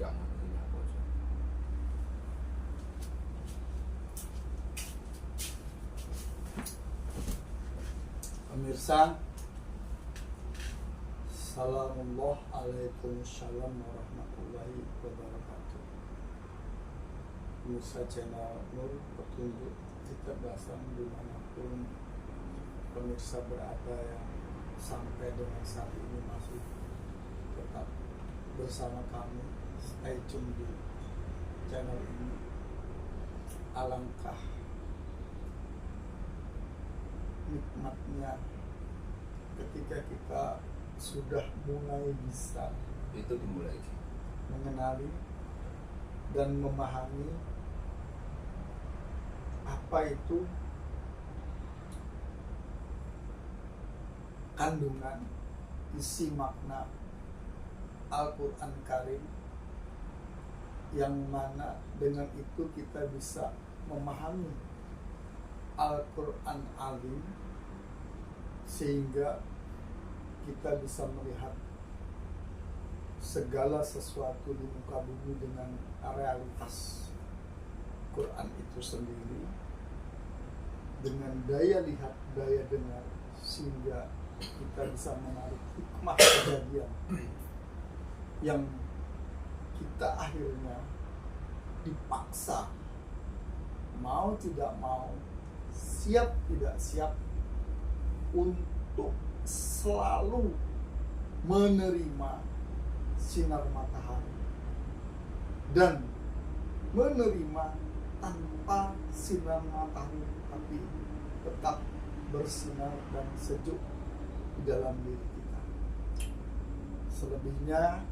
jangan ini apa aja. Pemirsa, Assalamualaikum warahmatullahi wabarakatuh. Pemirsa channel Nur Petunjuk Kecerdasan dimanapun pemirsa berada yang sampai dengan saat ini masih tetap bersama kami, stay tune di channel ini. Alangkah nikmatnya ketika kita sudah mulai bisa Itu dimulai mengenali dan memahami apa itu kandungan isi makna Al-Quran Karim, yang mana dengan itu kita bisa memahami Al-Quran Alim, sehingga kita bisa melihat segala sesuatu di muka bumi dengan realitas Quran itu sendiri, dengan daya lihat, daya dengar, sehingga kita bisa menarik hikmah kejadian yang kita akhirnya dipaksa, mau tidak mau, siap tidak siap, untuk selalu menerima sinar matahari dan menerima tanpa sinar matahari, tapi tetap bersinar dan sejuk di dalam diri kita. Selebihnya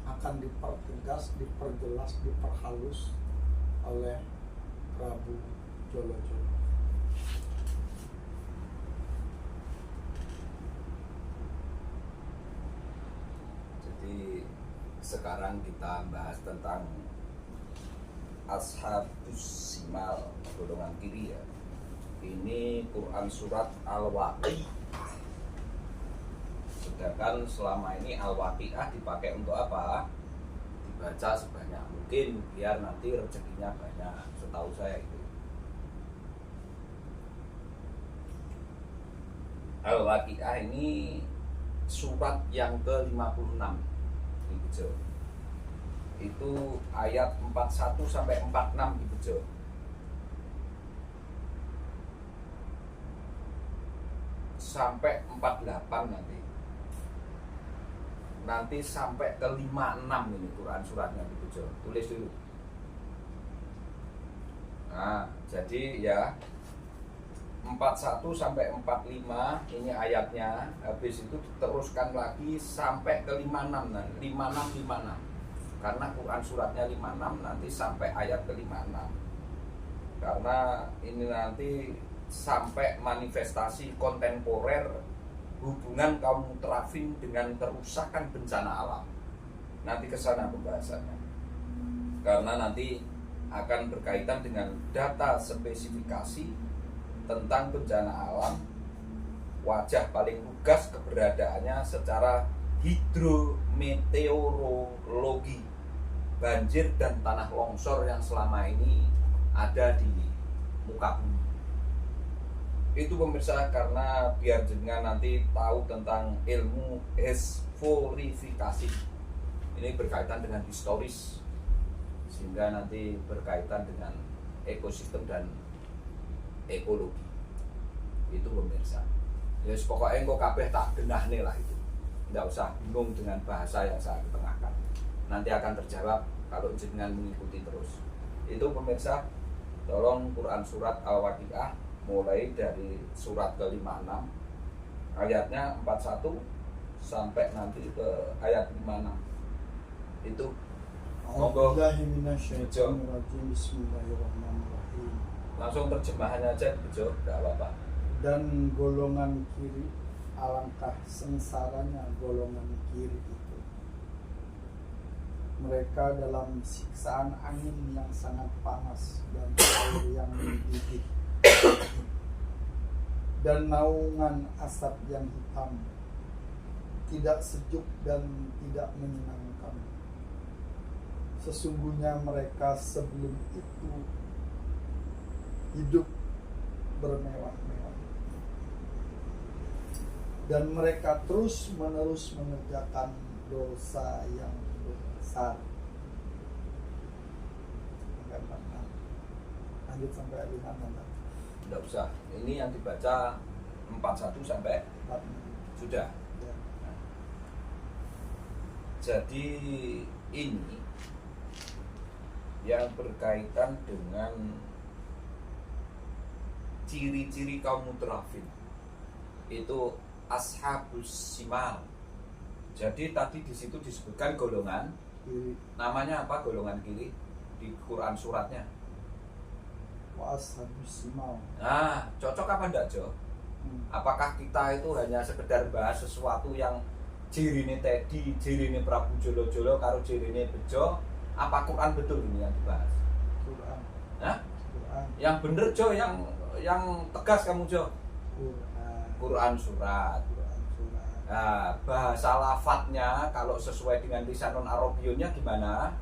akan dipertegas, diperjelas, diperhalus oleh Prabu Jolo-Jolo. Jadi sekarang kita bahas tentang Ashabus Simal, golongan kiri ya. Ini Quran surat Al-Waqi'ah. Sedangkan selama ini Al-Waqi'ah dipakai untuk apa? Dibaca sebanyak mungkin biar nanti rezekinya banyak, setahu saya itu. Al-Waqi'ah ini surat yang ke-56 di Bejo. Itu ayat 41 sampai 46 di Bejo. Sampai 48 nanti. Nanti sampai ke 56 ini Quran suratnya di Bejo. Tulis dulu. Nah, jadi ya 41 sampai 45 ini ayatnya, habis itu diteruskan lagi sampai ke 56, nah 56. Karena Quran suratnya 56 nanti sampai ayat ke 56. Karena ini nanti sampai manifestasi kontemporer hubungan kaum mutrafin dengan kerusakan bencana alam. Nanti ke sana pembahasannya. Karena nanti akan berkaitan dengan data spesifikasi tentang bencana alam, wajah paling lugas keberadaannya secara hidrometeorologi, banjir dan tanah longsor yang selama ini ada di muka bumi. Itu pemirsa, karena biar jenengan nanti tahu tentang ilmu esforifikasi. Ini berkaitan dengan historis, sehingga nanti berkaitan dengan ekosistem dan ekologi. Itu pemirsa. Ya pokoknya kok kabeh tak genahne lah itu. Tidak usah bingung dengan bahasa yang saya ketengahkan. Nanti akan terjawab kalau jenengan mengikuti terus. Itu pemirsa, tolong Quran surat Al-Waqi'ah mulai dari surat ke-56 ayatnya 41 sampai nanti ke ayat 56. Itu monggo. Bismillahirrahmanirrahim. Langsung terjemahannya aja Bejo, enggak apa-apa. Dan golongan kiri, alangkah sengsaranya golongan kiri itu. Mereka dalam siksaan angin yang sangat panas dan air yang mendidih, dan naungan asap yang hitam, tidak sejuk dan tidak menyenangkan. Sesungguhnya mereka sebelum itu hidup bermewah-mewah, dan mereka terus-menerus mengerjakan dosa yang besar. Sampai 46. Lanjut sampai 5. Tidak usah. Ini yang dibaca 41 sampai 46. sudah. Ya. Jadi ini yang berkaitan dengan ciri-ciri kaum mutrafin, itu ashabus simal. Jadi tadi di situ disebutkan golongan, Kiri. namanya apa golongan kiri di Quran suratnya? Wa ashabus simal. Nah, cocok apa enggak, Jo? Apakah kita itu hanya sekedar bahas sesuatu yang jirine Teddy, jirine Prabu Jolo-Jolo, karo jirine Bejo? Apa Quran betul ini yang dibahas? Quran. Hah? Quran. Yang bener, Jo, yang tegas kamu, Jo. Quran. Quran surat. Quran surat. Nah, bahasa lafadznya kalau sesuai dengan lisanul arabiyunnya gimana?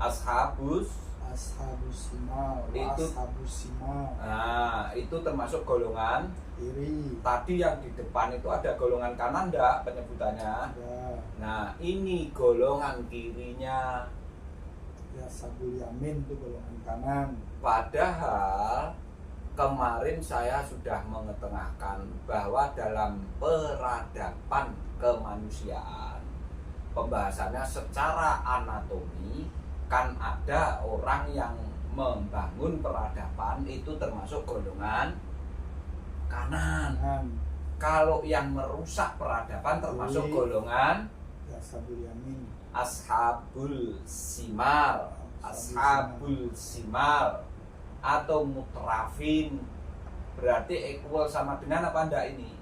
Ashabus. Simal. Itu. Ashabus simal. Nah, itu termasuk golongan Kiri. tadi yang di depan itu ada golongan kanan enggak penyebutannya? Ya. Nah, ini golongan kirinya. Ya sabul yamin itu golongan kanan. Padahal kemarin saya sudah mengetengahkan bahwa dalam peradaban kemanusiaan, pembahasannya secara anatomi, kan ada orang yang membangun peradaban itu termasuk golongan kanan. Kanan. Kalau yang merusak peradaban termasuk Kiri. golongan Ya sabul yamin. ashabul simal. Ashabul simal atau mutrafin berarti equal sama dengan apa enggak ini?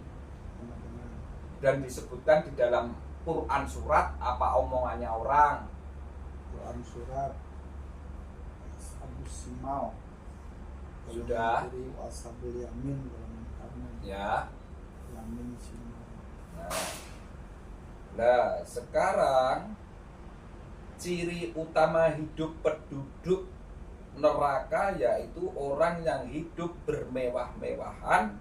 Benar-benar. Dan disebutkan di dalam Quran surat apa omongannya orang? Quran surat. Ashabus simal. Sudah. Golongan kiri. Wa sabul yamin golongan kanan. Ya. Yamin simal. Nah, sekarang ciri utama hidup penduduk neraka yaitu orang yang hidup bermewah-mewahan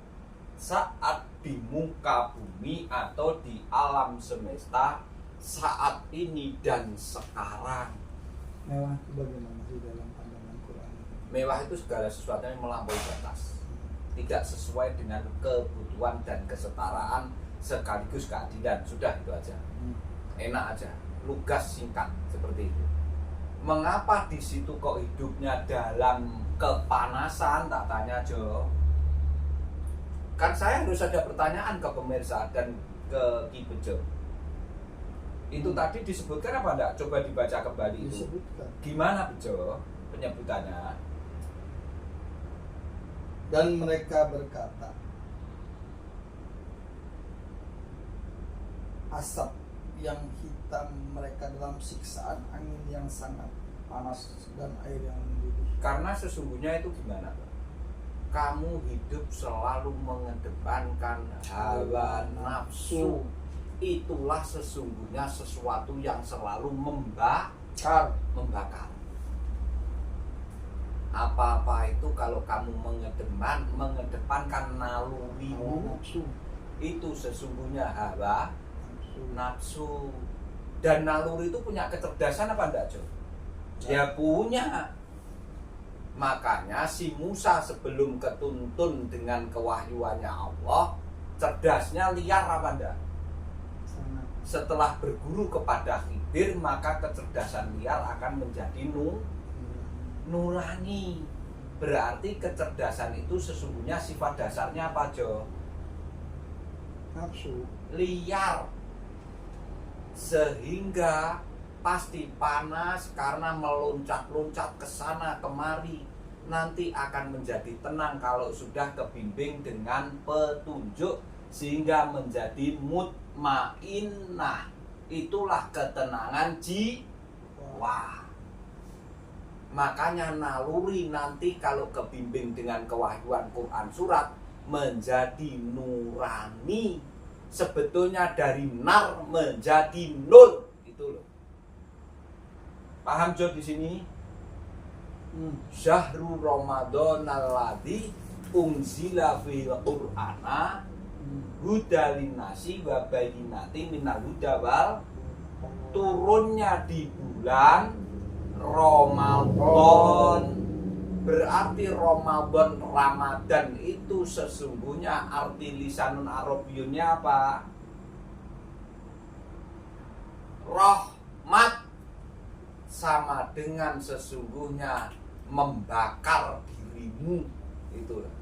saat di muka bumi atau di alam semesta saat ini dan sekarang. Mewah itu bagaimana sih dalam pandangan Quran? Mewah itu segala sesuatu yang melampaui batas, tidak sesuai dengan kebutuhan dan kesetaraan sekaligus keadilan. Sudah, itu aja. Enak aja, lugas singkat seperti itu. Mengapa di situ kok hidupnya dalam kepanasan? Tak tanya, Jo. Kan saya harus ada pertanyaan ke pemirsa dan ke Ki Bejo. Itu tadi disebutkan apa enggak? Coba dibaca kembali itu. Disebutkan. Gimana, Bejo, penyebutannya? Dan mereka berkata, asap yang hitam mereka dalam siksaan angin yang sangat panas dan air yang mendidih. Karena sesungguhnya itu gimana, Pak? Kamu hidup selalu mengedepankan hawa nafsu. Itulah sesungguhnya sesuatu yang selalu membakar. Apa-apa itu kalau kamu mengedepankan nalurimu, Nafsu. itu sesungguhnya hawa nafsu. Dan naluri itu punya kecerdasan apa enggak, Jo? Ya punya. Makanya si Musa sebelum ketuntun dengan kewahyuannya Allah, cerdasnya liar apa enggak? Sangat. Setelah berguru kepada Khidir, maka kecerdasan liar akan menjadi nurani. Berarti kecerdasan itu sesungguhnya sifat dasarnya apa, Jo? Nafsu. Liar. Sehingga pasti panas karena meloncat-loncat ke sana kemari. Nanti akan menjadi tenang kalau sudah kebimbing dengan petunjuk sehingga menjadi mutmainnah. Itulah ketenangan jiwa. Makanya naluri nanti kalau kebimbing dengan kewahyuan Quran surat menjadi nurani. Sebetulnya dari nar menjadi nul, itu loh. Paham Jo di sini? Hmm. Syahrul Ramadan alladzi unzila fil Qur'ana hudalin nasi wa bayyinatin minal huda wal, turunnya di bulan Ramadan. Berarti Ramadan itu sesungguhnya arti lisanun Arabiyyunnya apa? Rahmat, sama dengan sesungguhnya membakar dirimu. Itulah.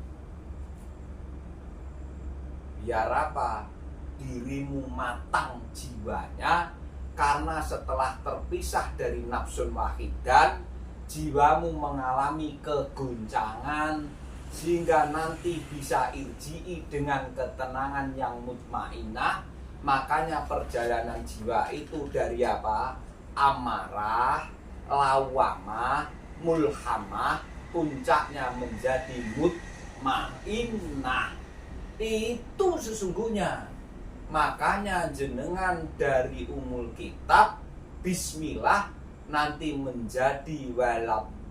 Biar apa? Dirimu matang jiwanya, karena setelah terpisah dari nafsun wahidan, jiwamu mengalami kegoncangan, sehingga nanti bisa irji'i dengan ketenangan yang mutmainah. Makanya perjalanan jiwa itu dari apa? Amarah, lawamah, mulhamah, puncaknya menjadi mutmainah. Itu sesungguhnya. Makanya jenengan dari umul kitab bismillah nanti menjadi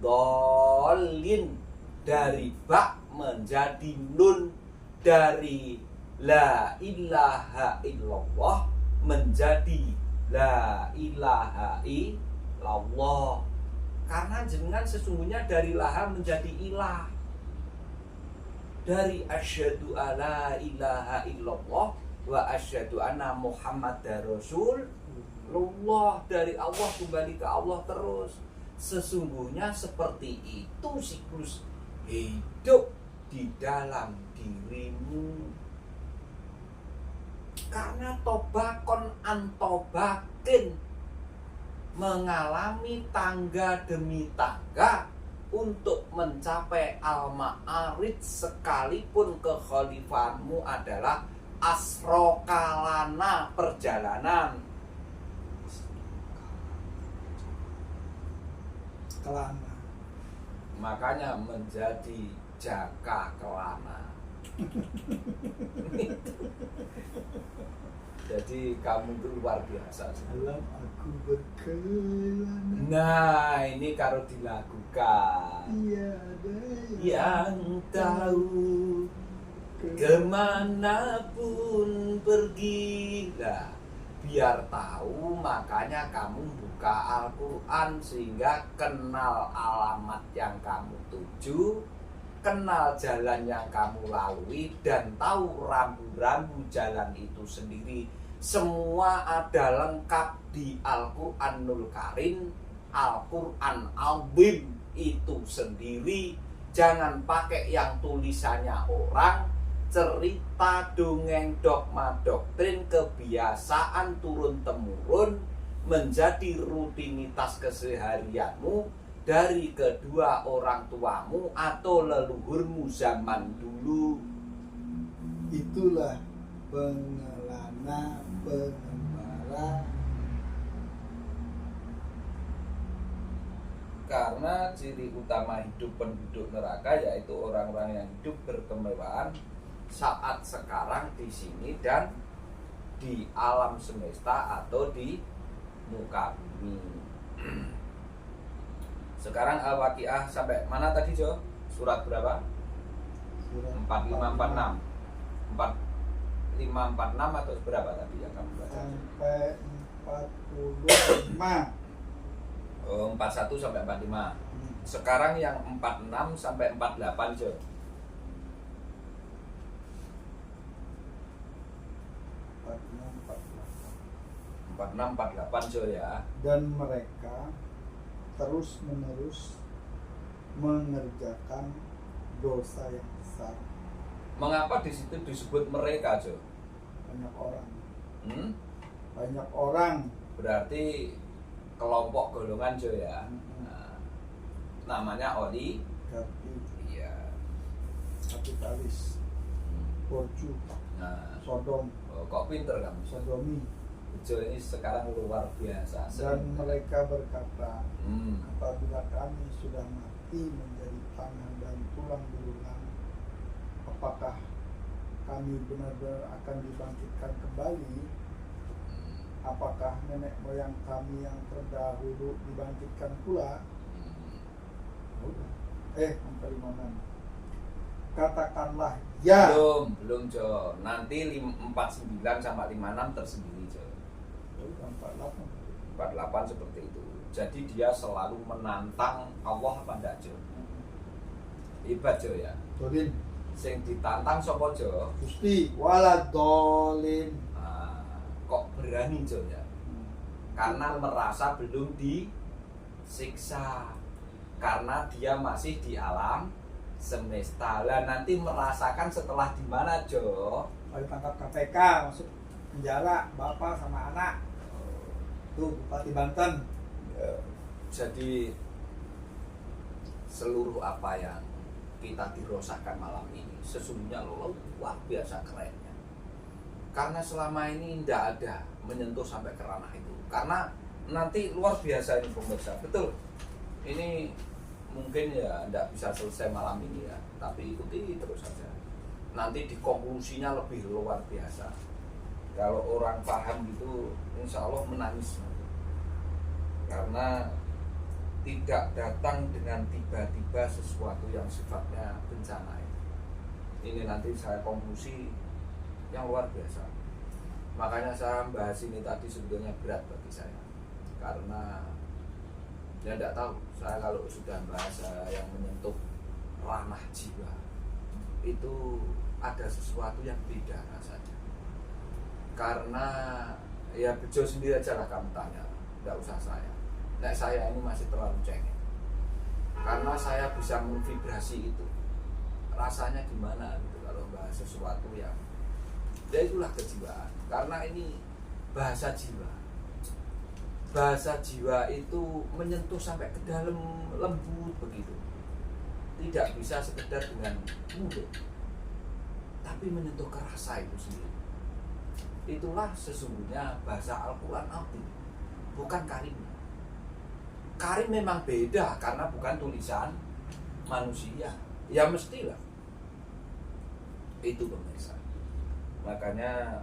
waladhdallin, dari ba menjadi nun, dari la ilaha illallah menjadi la ilaha illallah. Karena jenengan sesungguhnya dari laha menjadi ilah, dari asyhadu alla ilaha illallah wa asyhadu anna muhammadar rasulullah, dari Allah kembali ke Allah terus. Sesungguhnya seperti itu siklus hidup di dalam dirimu. Karena tobakon antobakin, mengalami tangga demi tangga untuk mencapai al-ma'arid, sekalipun kekhalifanmu adalah asrokalana, perjalanan Kelana. makanya menjadi jaka kelana. Jadi kamu itu luar biasa. Dalam aku berkelana. Nah, ini kalau dilakukan, Iya ada yang tahu kemanapun pergi, lah biar tahu. Makanya kamu buka Al-Quran sehingga kenal alamat yang kamu tuju, kenal jalan yang kamu lalui, dan tahu rambu-rambu jalan itu sendiri. Semua ada lengkap di Al-Quranul Karim, Al-Quran Azim itu sendiri. Jangan pakai yang tulisannya orang, cerita, dongeng, dogma, doktrin, kebiasaan turun-temurun menjadi rutinitas keseharianmu dari kedua orang tuamu atau leluhurmu zaman dulu. Itulah pengelana, pengembara. Karena ciri utama hidup penduduk neraka yaitu orang-orang yang hidup berkemewahan saat sekarang di sini dan di alam semesta atau di muka bumi. Sekarang Al-Waqiah sampai mana tadi Jo? Surat berapa? Surat 4546. 4546 atau berapa tadi yang kamu baca? sampai 45. Oh, 41 sampai 45. Sekarang yang 46 sampai 48 Jo. 46 48 Jo ya. Dan mereka terus menerus mengerjakan dosa yang besar. Mengapa di situ disebut mereka Jo? Banyak orang. Banyak orang. Berarti kelompok golongan Jo ya. Nah, namanya Ganti iya. kapitalis, borju, Nah, sodom, kok pinter kamu? sodomi. Jo ini sekarang luar biasa. Dan mereka berkata, Hmm. apabila kami sudah mati menjadi tangan dan tulang belulang, apakah kami benar-benar akan dibangkitkan kembali? apakah nenek moyang kami yang terdahulu dibangkitkan pula? Udah. Angka 56. Katakanlah ya. Belum Jo. Nanti 49 sama 56 tersendiri Jo. 48 seperti itu. Jadi dia selalu menantang Allah apa enggak Jo? Hebat Jo ya. Dolin. Sing ditantang sapa Jo? Gusti waladolin. Kok berani Jo ya? Karena merasa belum disiksa. Karena dia masih di alam semesta. Lah nanti merasakan setelah di mana Jo? Kalau tangkap KPK masuk penjara bapak sama anak. Tuh Bupati Banten. Jadi seluruh apa yang kita dirasakan malam ini sesungguhnya luar biasa kerennya. Karena selama ini tidak ada menyentuh sampai ke ranah itu. Karena nanti luar biasa ini pemirsa. Betul. Ini mungkin ya tidak bisa selesai malam ini ya. Tapi ikuti terus saja. Nanti di konklusinya lebih luar biasa. Kalau orang paham gitu, insya Allah menangis. Karena tidak datang dengan tiba-tiba sesuatu yang sifatnya bencana. Ini nanti saya konklusi yang luar biasa. Makanya saya bahas ini tadi sebetulnya berat bagi saya. Karena ya tidak tahu, saya kalau sudah bahasa yang menyentuh ranah jiwa itu ada sesuatu yang beda rasanya. Karena ya Bejo sendiri aja lah kamu tanya, tidak usah saya. Nah saya ini masih terlalu cengeng. Karena saya bisa memvibrasi itu. Rasanya gimana gitu kalau bahas sesuatu yang ya itulah kejiwaan. Karena ini bahasa jiwa. Bahasa jiwa itu menyentuh sampai ke dalam lembut begitu. Tidak bisa sekedar dengan mulut, tapi menyentuh ke rasa itu sendiri. Itulah sesungguhnya bahasa Al-Quran Al-Azim, bukan karimnya. Karim memang beda karena bukan tulisan manusia. Ya mestilah. Itu pemirsa. Makanya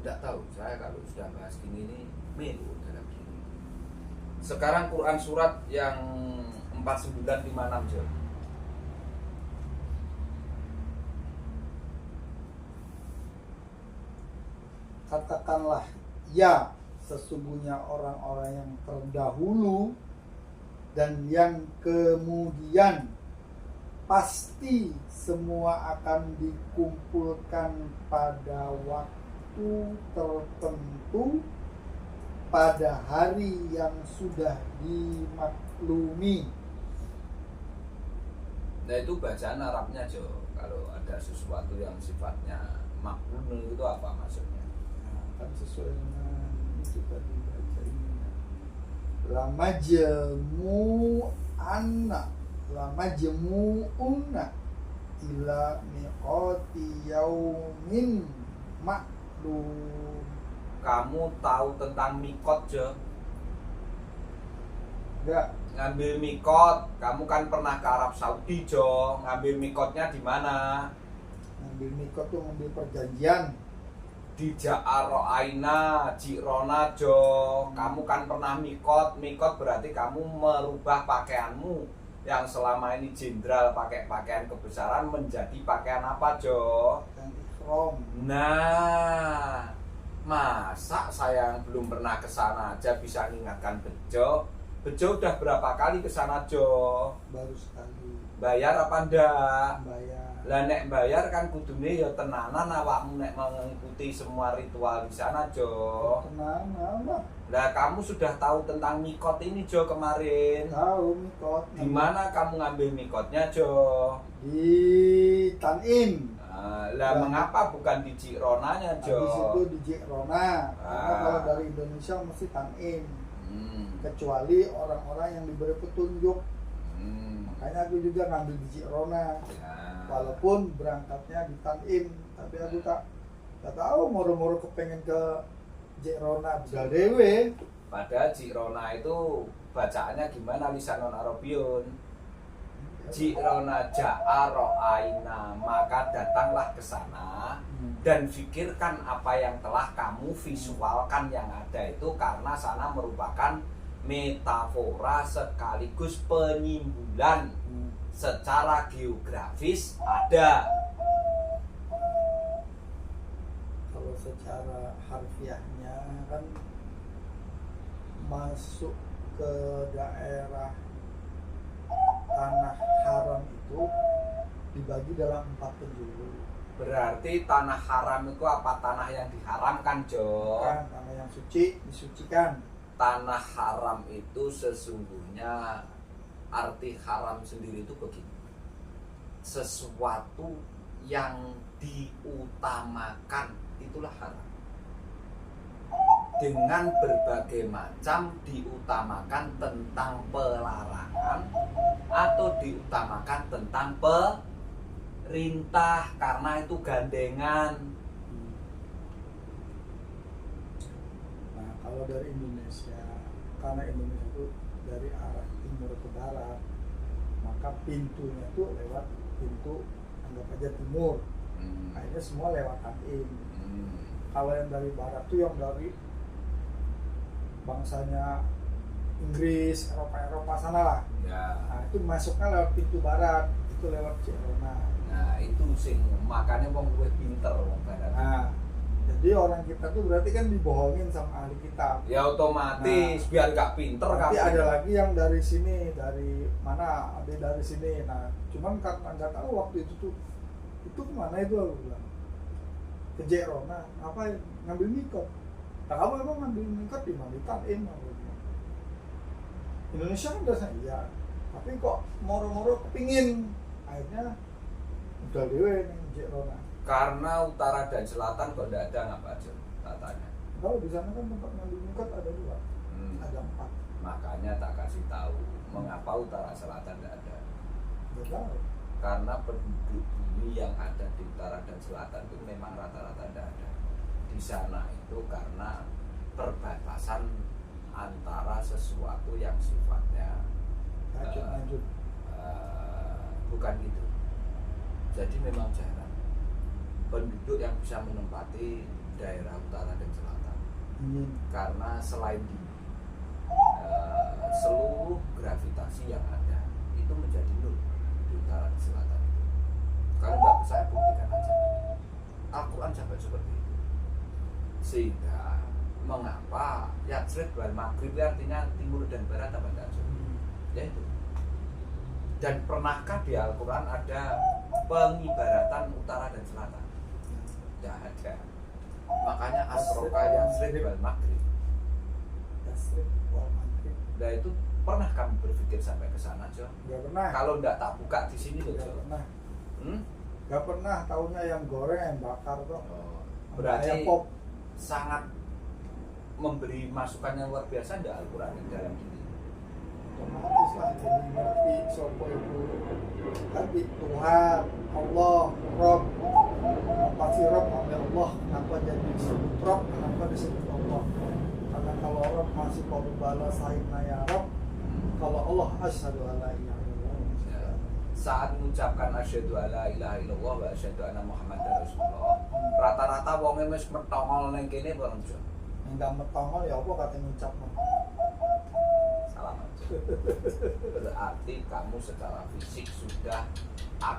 tidak tahu saya kalau sudah bahas gini ini melu dalam gini. Sekarang Quran surat yang 4956 Jo. Katakanlah ya, sesungguhnya orang-orang yang terdahulu dan yang kemudian pasti semua akan dikumpulkan pada waktu tertentu pada hari yang sudah dimaklumi. Nah itu bacaan Arabnya Jo. Kalau ada sesuatu yang sifatnya maklum itu apa maksudnya? Nah, kan sesuai dengan itu tadi baca ini. Lama jemu anak, lama jemu una ila miqati yaumin maklum. Kamu tahu tentang mikot Jo? Enggak. Ngambil mikot, kamu kan pernah ke Arab Saudi Jo. Ngambil mikotnya di mana? Ngambil mikot tuh ngambil perjanjian Di Ja'aro Aina, Jirona Jo. Kamu kan pernah mikot. Mikot berarti kamu merubah pakaianmu yang selama ini jenderal pakai pakaian kebesaran menjadi pakaian apa Jo? dan ikhram. Nah, masa saya yang belum pernah ke sana aja bisa mengingatkan Bejo? Bejo udah berapa kali ke sana Jo? Baru sekali Bayar apa ndak? bayar. Lah nek bayar kan kudune ya tenanan awakmu nek mau mengikuti semua ritual di sana Jo. Tenang lah. Lah kamu sudah tahu tentang mikot ini Jo kemarin. Tahu mikot. Di mana kamu ngambil mikotnya Jo? Di Tanim. Lah mengapa bukan di Jironanya Jo? Habis itu di Jirona. Karena Ah. kalau dari Indonesia mesti Tanim. Hmm. Kecuali orang-orang yang diberi petunjuk. Makanya aku juga ngambil di Jirona. Ya. Walaupun berangkatnya di Tanim, tapi aku tak tahu moro-moro kepengen ke Jirona budal dewe. Padahal Jirona itu bacaannya gimana lisanon Arabiun? Jirona ja'aro aina, maka datanglah ke sana dan pikirkan apa yang telah kamu visualkan yang ada itu, karena sana merupakan metafora sekaligus penyimbolan secara geografis ada. Kalau secara harfiahnya kan masuk ke daerah tanah haram itu dibagi dalam 4 penjuru. Berarti tanah haram itu apa? Tanah yang diharamkan, Jo. Kan tanah yang suci, disucikan. Tanah haram itu sesungguhnya arti haram sendiri itu begini. Sesuatu yang diutamakan itulah haram. Dengan berbagai macam diutamakan tentang pelarangan atau diutamakan tentang perintah, karena itu gandengan. Nah, kalau dari Indonesia, karena Indonesia itu dari arah timur ke barat, maka pintunya itu lewat pintu, anggap aja timur. Akhirnya semua lewat Tan'im. Kalau yang dari barat tuh yang dari bangsanya Inggris, Eropa sana lah. Ya. Nah, itu masuknya lewat pintu barat, itu lewat Jerona. Nah, itu sing makanya wong luwih pinter wong barat. Nah, jadi orang kita tuh berarti kan dibohongin sama ahli kitab. Ya otomatis biar gak pinter kan. Tapi ada lagi yang dari sini, dari mana? Ada dari sini. Nah, cuman karena nggak tahu waktu itu tuh itu kemana itu aku bilang ke Jerona, apa ngambil mikot. Nah, kamu emang ngambil mikot di mana? Di Tan'im. Indonesia kan udah iya, tapi kok moro-moro kepingin, akhirnya udah dewe nih Jerona. Karena utara dan selatan kok tidak ada ngapa aja tatanya. Kalau di sana kan tempat ngambil mikot ada 2, ada 4. Makanya tak kasih tahu mengapa utara selatan tidak ada. Nggak tahu. Karena penduduk bumi yang ada di utara dan selatan itu memang rata-rata tidak ada. Di sana itu karena perbatasan antara sesuatu yang sifatnya Lanjut. bukan gitu. Jadi memang jarang penduduk yang bisa menempati daerah utara dan selatan. Karena selain di seluruh gravitasi yang ada itu menjadi nol di utara dan selatan itu. Kalau nggak percaya buktikan aja. Al-Quran sampai seperti itu. Sehingga mengapa Yatsrib wal Maghrib artinya timur dan barat apa enggak? Ya itu. Dan pernahkah di Al-Quran ada pengibaratan utara dan selatan? Tidak ada. Makanya Asroka Yatsrib wal Maghrib. Yatsrib wal Maghrib. Nah itu pernah kamu berpikir sampai ke sana, Jo? Nggak pernah. Kalau enggak tak buka di sini loh, Nggak Jo. pernah. Hmm? Nggak pernah. Taunya yang goreng, yang bakar tuh. Oh, Ayam berarti pop. sangat memberi masukan yang luar biasa enggak Al-Quran di dalam diri? Otomatis lah jadi ngerti sopo itu tadi Tuhan, Allah, Rob. Apa sih Rob sama Allah? Kenapa jadi disebut Rob? Kenapa disebut Allah? Karena kalau Rob masih kalau balas sayyidina ya Rob, kalau Allah asyhadu alla ilaha illallah. Saat mengucapkan asyhadu alla ilaha illallah wa asyhadu anna muhammadar rasulullah, rata-rata wonge wis metongol ning kene bareng, Jo. Enggak metongol ya apa kata ngucap Salah aja. Berarti kamu secara fisik sudah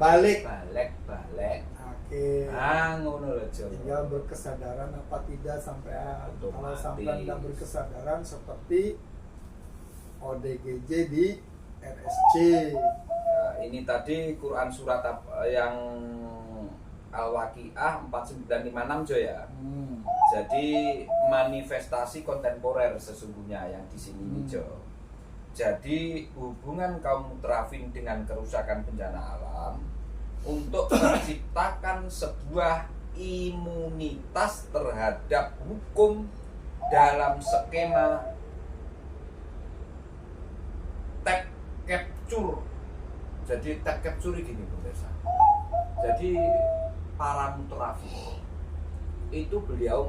Balik. Oke. Ngono lho, Jo. Tinggal berkesadaran apa tidak sampai kalau Otomatis. sampai tidak berkesadaran seperti ODGJ di RSC. Nah, ini tadi Quran surat yang Al-Waqiah 4956, Jo ya. Jadi manifestasi kontemporer sesungguhnya yang di sini nih, Jo. Jadi hubungan kaum mutrafin dengan kerusakan bencana alam untuk menciptakan sebuah imunitas terhadap hukum dalam skema tag capture. Jadi tag capture gini pemirsa. Jadi para mutrafin itu beliau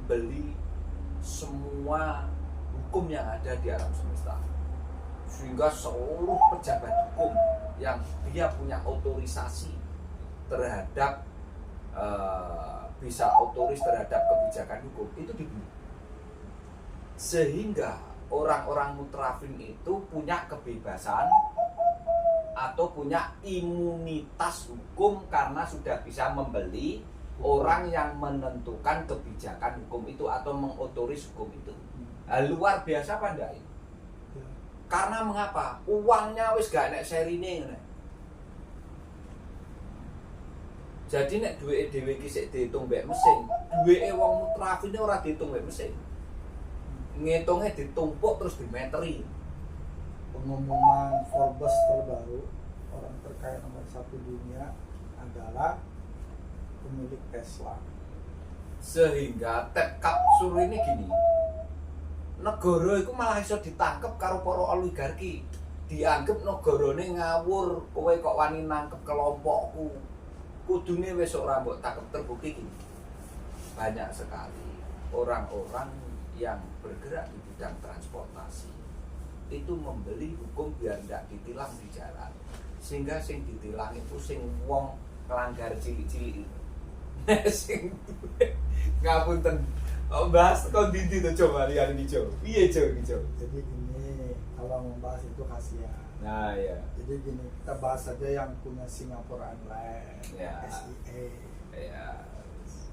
membeli semua hukum yang ada di alam semesta. Sehingga seluruh pejabat hukum yang dia punya otorisasi terhadap bisa otoris terhadap kebijakan hukum itu dibunuh. Sehingga orang-orang mutrafin itu punya kebebasan atau punya imunitas hukum karena sudah bisa membeli orang yang menentukan kebijakan hukum itu atau mengotoris hukum itu. Nah, luar biasa apa enggak ini? Karena mengapa? Uangnya wis gak nek serine ngene. Jadi nek duweke dhewe iki sik diitung mbek mesin, duweke wong mutrafine ora diitung mbek mesin. Ngitungnya ditumpuk terus dimeteri. Pengumuman Forbes terbaru, orang terkaya nomor 1 dunia adalah pemilik Tesla. Sehingga tab kapsul ini gini, negara itu malah iso ditangkep karo para oligarki. Dianggap negarane ngawur, kowe kok wani nangkep kelompokku. Kudune wis ora mbok tangkep. Terbukti gini. Banyak sekali orang-orang yang bergerak di bidang transportasi itu membeli hukum biar tidak ditilang di jalan, sehingga sing ditilang itu sing wong pelanggar cilik-cilik itu. Sing ngapunten bahas kondisi itu coba lihat ini coba. Iya coba. Jadi gini, kalau membahas itu kasihan. Nah ya. Jadi gini, kita bahas saja yang punya Singapore Airlines, Ya. SIA. Ya.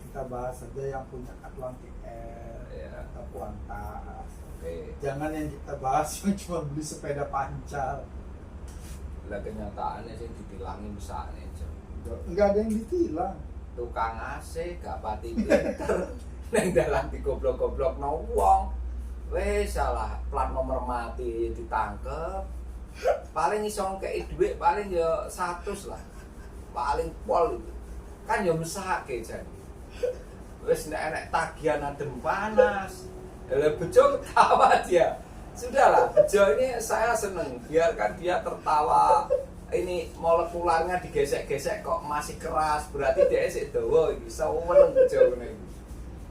Kita bahas saja yang punya Atlantic Air, Ya. atau Qantas. Oke. Jangan yang kita bahas yang cuma beli sepeda pancal. Lah kenyataannya sih ditilangin misalnya coba. Enggak ada yang ditilang. Tukang AC gak pati pinter. Neng dalan digoblok-goblok no wong. Wes salah plat nomor mati ditangkep. Paling iso ngekei dhuwit paling ya 100 lah. Paling pol itu. Kan ya mesake jan. Wes nek enek tagihan adem panas. Lah bejo ketawa dia. Sudahlah, bejo ini saya seneng. Biarkan dia tertawa. Ini molekularnya digesek-gesek kok masih keras. Berarti dia sik dawa iki. Seneng bejo ngene iki.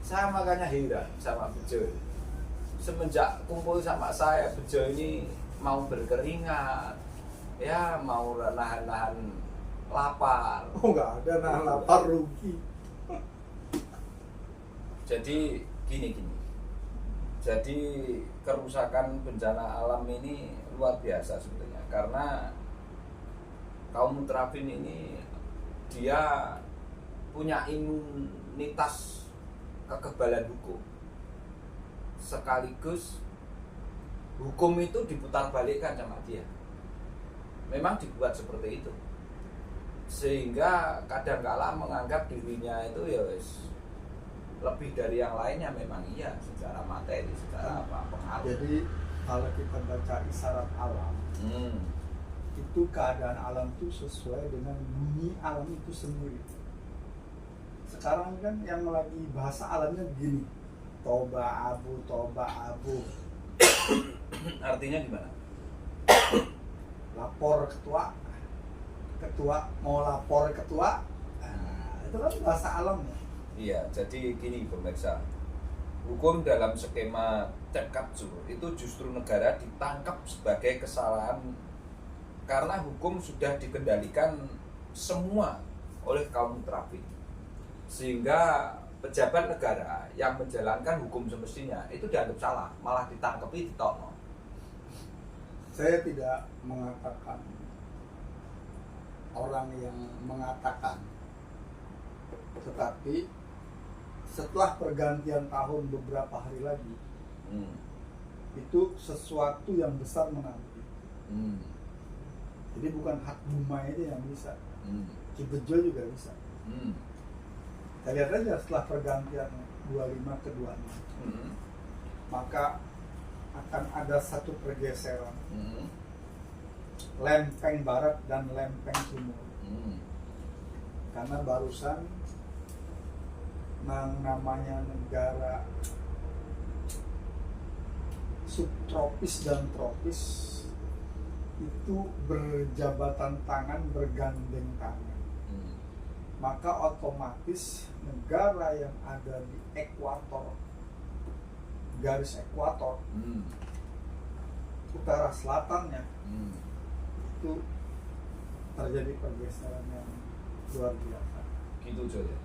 Saya makanya heran sama bejo. Semenjak kumpul sama saya, bejo ini mau berkeringat, ya mau nahan-nahan lapar. Oh enggak ada nahan lapar rugi. Jadi gini. Jadi kerusakan bencana alam ini luar biasa sebetulnya, karena kaum mutrafin ini dia punya imunitas kekebalan hukum, sekaligus hukum itu diputar balikkan sama dia. Memang dibuat seperti itu, sehingga kadang-kala menganggap dirinya itu ya wis lebih dari yang lainnya. Memang iya secara materi, secara pengaruh. Jadi kalau kita baca isyarat alam, itu keadaan alam itu sesuai dengan bunyi alam itu sendiri. Sekarang kan yang lagi bahasa alamnya begini, toba abu. Artinya gimana? Lapor ketua mau lapor ketua, itu kan bahasa alamnya. Iya, jadi gini pemirsa, hukum dalam skema cek kapsul itu justru negara ditangkap sebagai kesalahan karena hukum sudah dikendalikan semua oleh kaum mutrafin, sehingga pejabat negara yang menjalankan hukum semestinya itu dianggap salah, malah ditangkepi, ditokno. Saya tidak mengatakan orang yang mengatakan, tetapi setelah pergantian tahun beberapa hari lagi, itu sesuatu yang besar menanti. Jadi bukan hak Buma itu yang bisa, Ki Bejo juga bisa. Kita lihat aja setelah pergantian 25 ke 26, maka akan ada satu pergeseran, lempeng barat dan lempeng timur. Karena barusan namanya negara subtropis dan tropis itu berjabatan tangan, bergandeng tangan. Maka otomatis negara yang ada di ekuator, garis ekuator, utara selatannya Hmm. itu terjadi pergeseran yang luar biasa. Gitu Jo ya.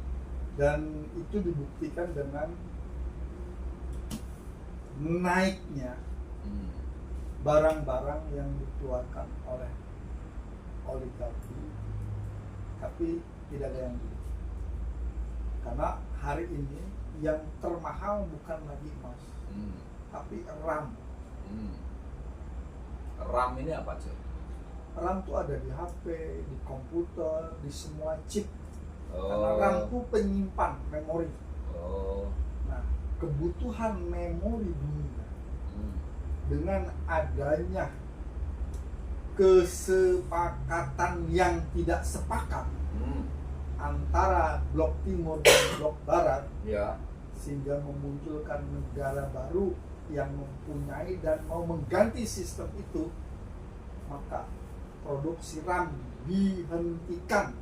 Dan itu dibuktikan dengan naiknya Hmm. barang-barang yang dikeluarkan oleh oligarki, tapi tidak ada yang beli. Karena hari ini yang termahal bukan lagi emas, Hmm. tapi RAM. Hmm. RAM ini apa Jo? RAM itu ada di HP, di komputer, di semua chip. Oh. Karena RAM itu penyimpan memori. Oh. Nah, kebutuhan memori dunia Hmm. dengan adanya kesepakatan yang tidak sepakat Hmm. antara blok timur dan blok barat, Ya. sehingga memunculkan negara baru yang mempunyai dan mau mengganti sistem itu, maka produksi RAM dihentikan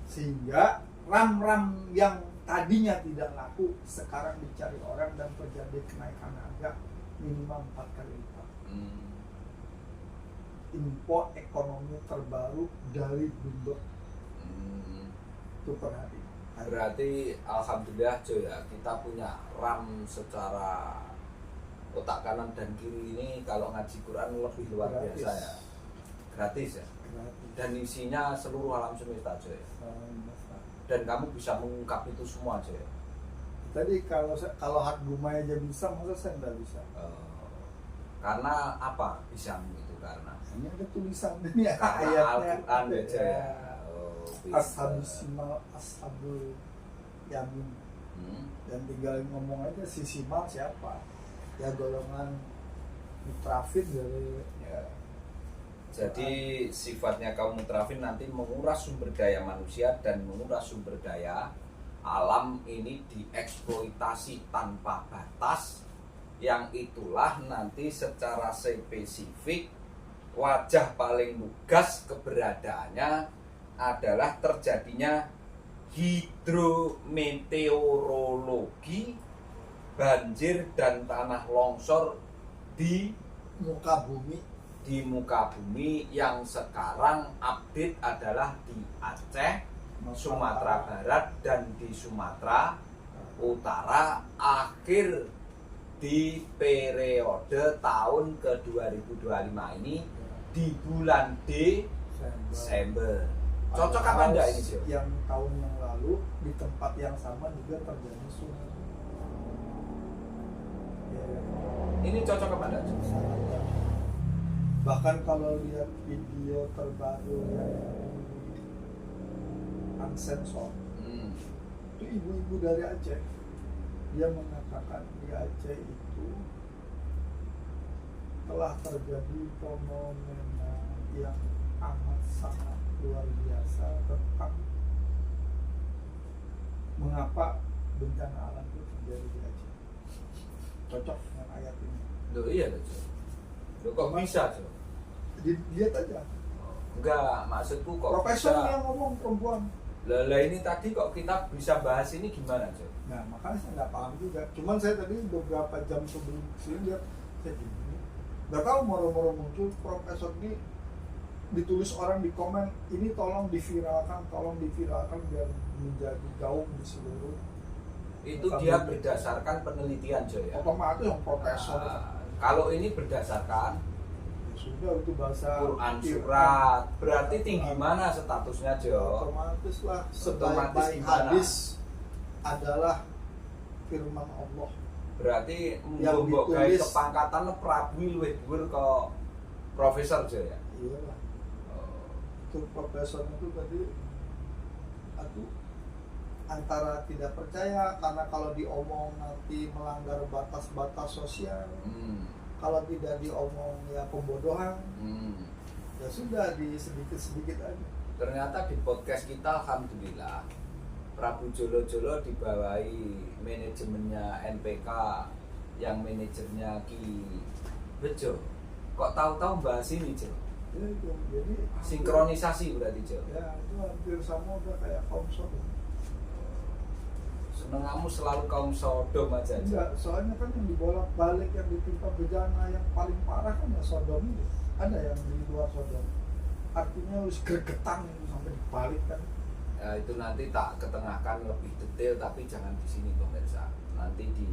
sehingga RAM-RAM yang tadinya tidak laku sekarang dicari orang dan terjadi kenaikan harga minimal 4 kali lipat. Hmm. Info ekonomi terbaru dari Bloomberg Hmm. itu per hari. Berarti alhamdulillah Jo ya, kita punya RAM secara otak kanan dan kiri ini kalau ngaji Quran lebih luar Gratis. biasa ya. Gratis ya. Gratis. Dan isinya seluruh alam semesta Jo ya. Semesta. Dan kamu bisa mengungkap itu semua Jo ya. Tadi kalau hard gumai aja bisa, masa saya nggak bisa? Karena apa bisa itu karena? Hanya ada tulisan ini Karena ayatnya. Al-Quran aja ya. Bisa. Ashabul simal, ashabul yamin. Hmm. Dan tinggal ngomong aja si simal siapa? Ya golongan mutrafin dari Ya. Jadi sifatnya kaum mutrafin nanti menguras sumber daya manusia dan menguras sumber daya alam ini dieksploitasi tanpa batas, yang itulah nanti secara spesifik wajah paling lugas keberadaannya adalah terjadinya hidrometeorologi, banjir dan tanah longsor di muka bumi. muka bumi yang sekarang update adalah di Aceh, Sumatera Barat dan di Sumatera Utara akhir di periode tahun ke 2025 ini di bulan Desember. Cocok apa enggak ini Jo? Yang tahun yang lalu di tempat yang sama juga terjadi tsunami. Ya, Ini cocok apa enggak Jo? sangat banyak. Bahkan kalau lihat video terbaru yang unsensor, Hmm. itu ibu-ibu dari Aceh, dia mengatakan di Aceh itu telah terjadi fenomena yang amat sangat luar biasa tentang mengapa bencana alam itu terjadi di Aceh. Cocok dengan ayat ini. Loh iya loh Jo. Loh kok bisa Jo? Lihat aja. Enggak, maksudku kok Profesor bisa. yang ngomong perempuan. Lah ini tadi kok kita bisa bahas ini gimana Jo? Nah makanya saya nggak paham juga. Cuman saya tadi beberapa jam sebelum kesini lihat, saya gini. Nggak tahu moro-moro muncul profesor ini, ditulis orang di komen, ini tolong diviralkan biar menjadi gaung di seluruh. Itu dia berdasarkan penelitian Jo ya. Otomatis yang profesor. Kalau ini berdasarkan Ya sudah itu bahasa Quran surat, berarti tinggi mana statusnya Jo? Otomatis lah. Otomatis Sebaik-baik gimana? hadis adalah firman Allah. Berarti Yang mbok gawe ditulis. kepangkatan Prabu luwih dhuwur ke profesor Jo ya. Iyalah. Itu profesor itu tadi aku antara tidak percaya karena kalau diomong nanti melanggar batas-batas sosial, kalau tidak diomong ya pembodohan, ya sudah di sedikit-sedikit aja. Ternyata di podcast kita alhamdulillah Prabu Jolo-Jolo dibawahi manajemennya NPK yang manajernya Ki Bejo. Kok tahu-tahu bahas ini Jo? Ya, itu. Jadi Sinkronisasi berarti Jo. ya itu hampir sama udah kayak komsel. Seneng kamu selalu kaum Sodom aja. Enggak, soalnya kan yang dibolak-balik, yang ditimpa bencana yang paling parah kan ya Sodom itu. Ada yang di luar Sodom. Artinya harus gregetan itu sampai dibalik kan. Ya, itu nanti tak ketengahkan lebih detail, tapi jangan di sini pemirsa. Nanti di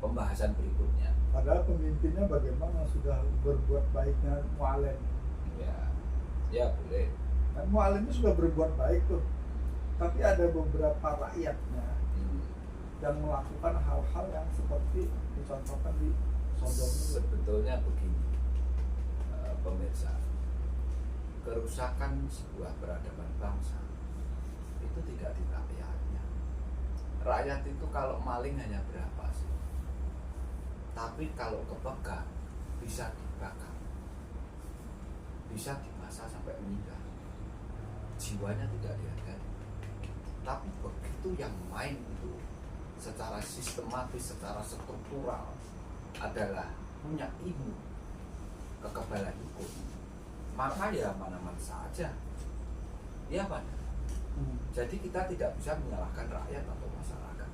pembahasan berikutnya. Padahal pemimpinnya bagaimana sudah berbuat baiknya Mu'alim. Ya boleh. Kan Mu'alim itu sudah berbuat baik tuh. Tapi ada beberapa rakyatnya yang melakukan hal-hal yang seperti dicontohkan di Sodom itu. Sebetulnya begini, pemirsa, kerusakan sebuah peradaban bangsa itu tidak di rakyatnya. Rakyat itu kalau maling hanya berapa sih? Tapi kalau kepegang bisa dibakar, bisa dimasak sampai meninggal, jiwanya tidak dihargai. Tapi begitu yang main itu secara sistematis, secara struktural adalah punya ilmu, kekebalan hukum, maka ya mana-mana saja. Ya Pak. Jadi kita tidak bisa menyalahkan rakyat atau masyarakat.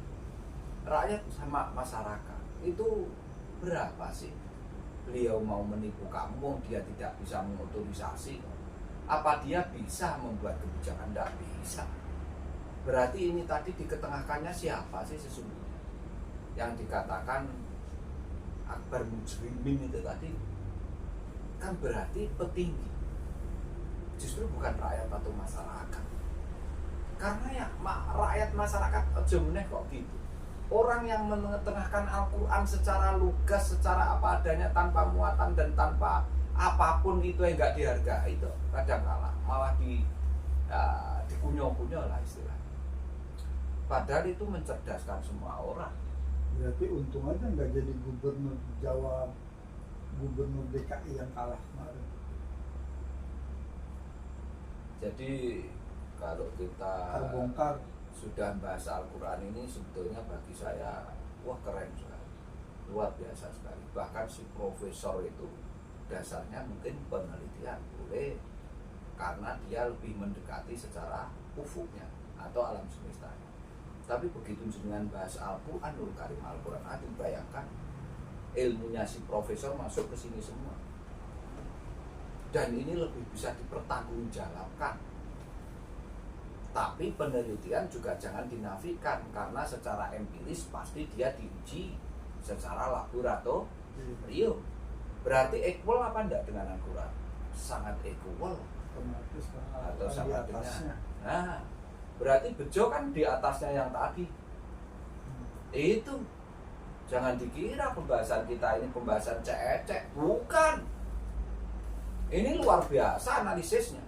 Rakyat sama masyarakat itu berapa sih? Beliau mau menipu kamu, dia tidak bisa mengotorisasi. Apa dia bisa membuat kebijakan? Tidak bisa. Berarti ini tadi diketengahkannya siapa sih sesungguhnya? Yang dikatakan akbar mujrimin itu tadi kan berarti petinggi. Justru bukan rakyat atau masyarakat. Karena ya rakyat masyarakat aja meneh kok gitu. Orang yang mengetengahkan Al-Quran secara lugas, secara apa adanya, tanpa muatan dan tanpa apapun itu yang nggak dihargai, itu kadang kala malah dikunyah-kunyah lah istilahnya. Padahal itu mencerdaskan semua orang. Berarti untung aja nggak jadi gubernur Jawa, gubernur DKI yang kalah kemarin. Jadi kalau kita Terbongkar. sudah bahas Al-Quran ini sebetulnya bagi saya wah keren sekali, luar biasa sekali. Bahkan si profesor itu dasarnya mungkin penelitian, boleh, karena dia lebih mendekati secara ufuknya atau alam semestanya. Tapi begitu dengan bahas Al-Quranul Karim, Al-Quran Adim, bayangkan ilmunya si profesor masuk ke sini semua. Dan ini lebih bisa dipertanggungjawabkan. Tapi penelitian juga jangan dinafikan, karena secara empiris pasti dia diuji secara laboratorium. Berarti equal apa enggak dengan Al-Quran? Sangat equal. Atau sama dengan. Nah, berarti bejo kan di atasnya yang tadi. Itu jangan dikira pembahasan kita ini pembahasan cecek, bukan. Ini luar biasa analisisnya.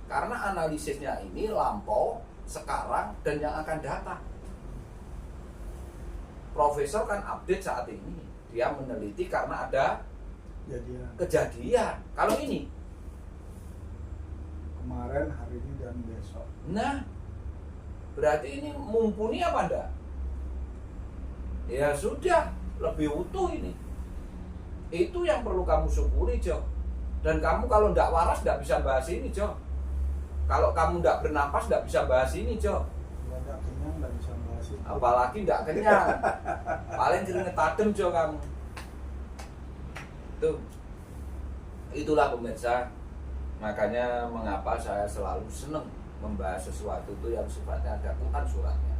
Karena analisisnya ini lampau, sekarang, dan yang akan datang. Profesor kan update saat ini. Dia meneliti karena ada kejadian. Kalau ini kemarin, hari ini, dan besok. Nah, berarti ini mumpuni apa enggak? Ya sudah, lebih utuh ini. Itu yang perlu kamu syukuri, Jo. Dan kamu kalau enggak waras enggak bisa bahas ini, Jo. Kalau kamu enggak bernapas enggak bisa bahas ini, Jo. Enggak kenyang enggak bisa bahas itu. Apalagi enggak kenyang. Paling keringet adem, Jo, kamu. Itulah pemirsa. Makanya mengapa saya selalu senang membahas sesuatu itu yang sifatnya ada Quran suratnya.